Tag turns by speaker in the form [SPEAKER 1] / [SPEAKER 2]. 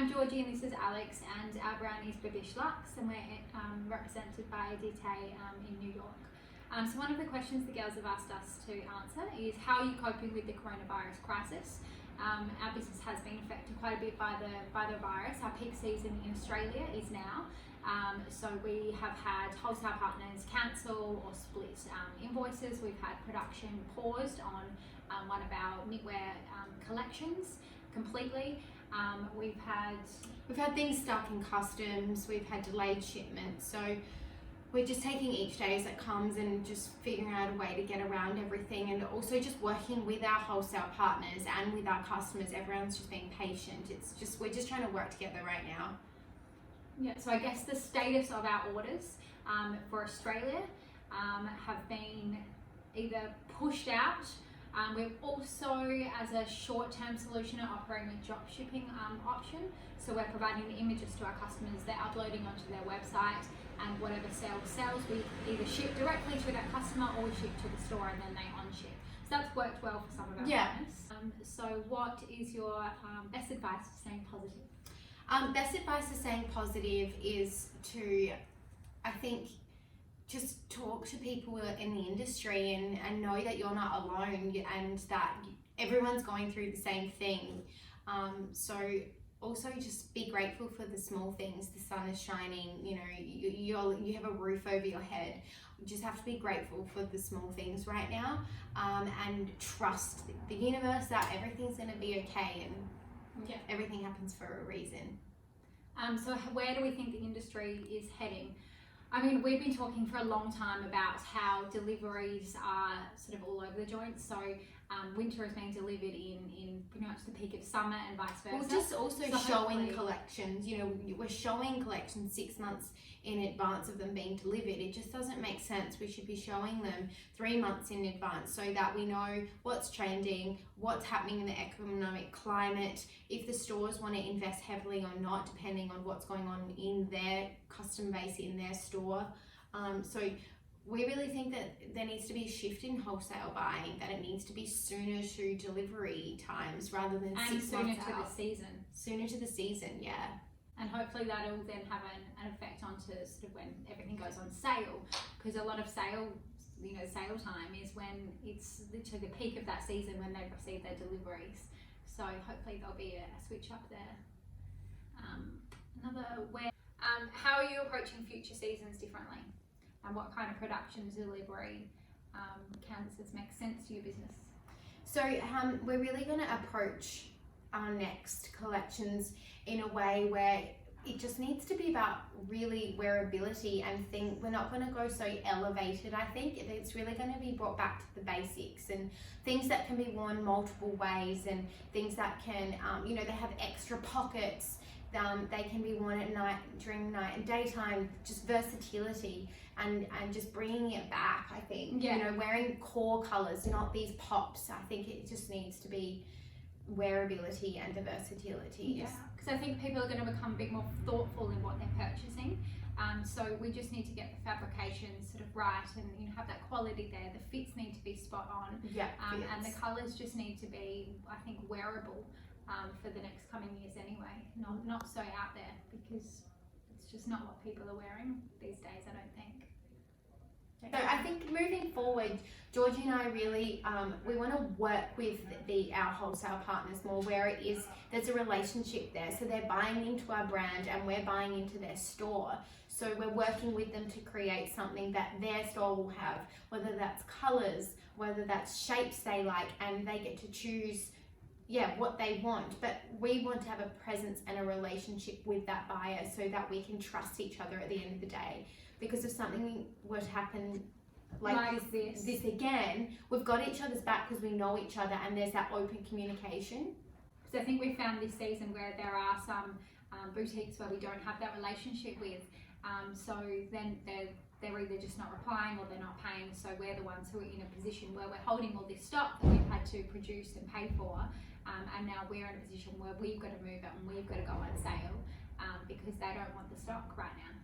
[SPEAKER 1] I'm Georgie and this is Alex, and our brand is British Luxe, and we're represented by Edite in New York. So one of the questions the girls have asked us to answer is, how are you coping with the coronavirus crisis? Our business has been affected quite a bit by the virus. Our peak season in Australia is now. So we have had wholesale partners cancel or split invoices. We've had production paused on one of our knitwear collections completely. We've had things stuck in customs. We've had delayed shipments. So we're just taking each day as it comes and just figuring out a way to get around everything, and also just working with our wholesale partners and with our customers. Everyone's just being patient. We're just trying to work together right now. Yeah, so I guess the status of our orders for Australia have been either pushed out. We've also, as a short-term solution, are offering a drop shipping option. So we're providing the images to our customers, they're uploading onto their website, and whatever sells, we either ship directly to that customer or we ship to the store and then they on-ship. So that's worked well for some of our partners. So what is your best advice for staying positive?
[SPEAKER 2] Best advice for staying positive is to, I think, just talk to people in the industry and know that you're not alone and that everyone's going through the same thing. So also just be grateful for the small things. The sun is shining, you have a roof over your head. You just have to be grateful for the small things right now, and trust the universe that everything's going to be okay, and everything happens for a reason.
[SPEAKER 1] So where do we think the industry is heading? I mean, we've been talking for a long time about how deliveries are sort of all over the joint. So winter is being delivered in pretty much the peak of summer and vice versa.
[SPEAKER 2] Well, just also showing collections. We're showing collections 6 months in advance of them being delivered. It just doesn't make sense. We should be showing them 3 months in advance so that we know what's trending, what's happening in the economic climate, if the stores want to invest heavily or not, depending on what's going on in their custom base, in their store. So we really think that there needs to be a shift in wholesale buying, that it needs to be sooner to delivery times rather than 6 months out.
[SPEAKER 1] And sooner to the season.
[SPEAKER 2] Sooner to the season, yeah.
[SPEAKER 1] And hopefully that'll then have an effect onto sort of when everything goes on sale, because a lot of sale time is when it's literally the peak of that season when they've received their deliveries. So hopefully there'll be a switch up there. How are you approaching future seasons differently? And what kind of production delivery canvases make sense to your business?
[SPEAKER 2] So we're really going to approach our next collections in a way where it just needs to be about really wearability, and we're not going to go so elevated. I think it's really going to be brought back to the basics and things that can be worn multiple ways, and things that can, they have extra pockets. They can be worn at night, during night and daytime, just versatility and just bringing it back, I think. Wearing core colors, not these pops. I think it just needs to be wearability and the versatility.
[SPEAKER 1] Yeah, because I think people are going to become a bit more thoughtful in what they're purchasing. So we just need to get the fabrication sort of right, and have that quality there. The fits need to be spot on. And the colors just need to be, I think, wearable for the next coming years anyway. Not so out there, because it's just not what people are wearing these days, I don't think.
[SPEAKER 2] So I think moving forward, Georgie and I really, we want to work with our wholesale partners more, where there's a relationship there. So they're buying into our brand and we're buying into their store. So we're working with them to create something that their store will have, whether that's colors, whether that's shapes they like, and they get to choose what they want. But we want to have a presence and a relationship with that buyer so that we can trust each other at the end of the day. Because if something were to happen like this again, we've got each other's back because we know each other and there's that open communication.
[SPEAKER 1] So I think we found this season where there are some boutiques where we don't have that relationship with. So then they're either just not replying or they're not paying. So we're the ones who are in a position where we're holding all this stock that we've had to produce and pay for. And now we're in a position where we've got to move it and we've got to go on sale because they don't want the stock right now.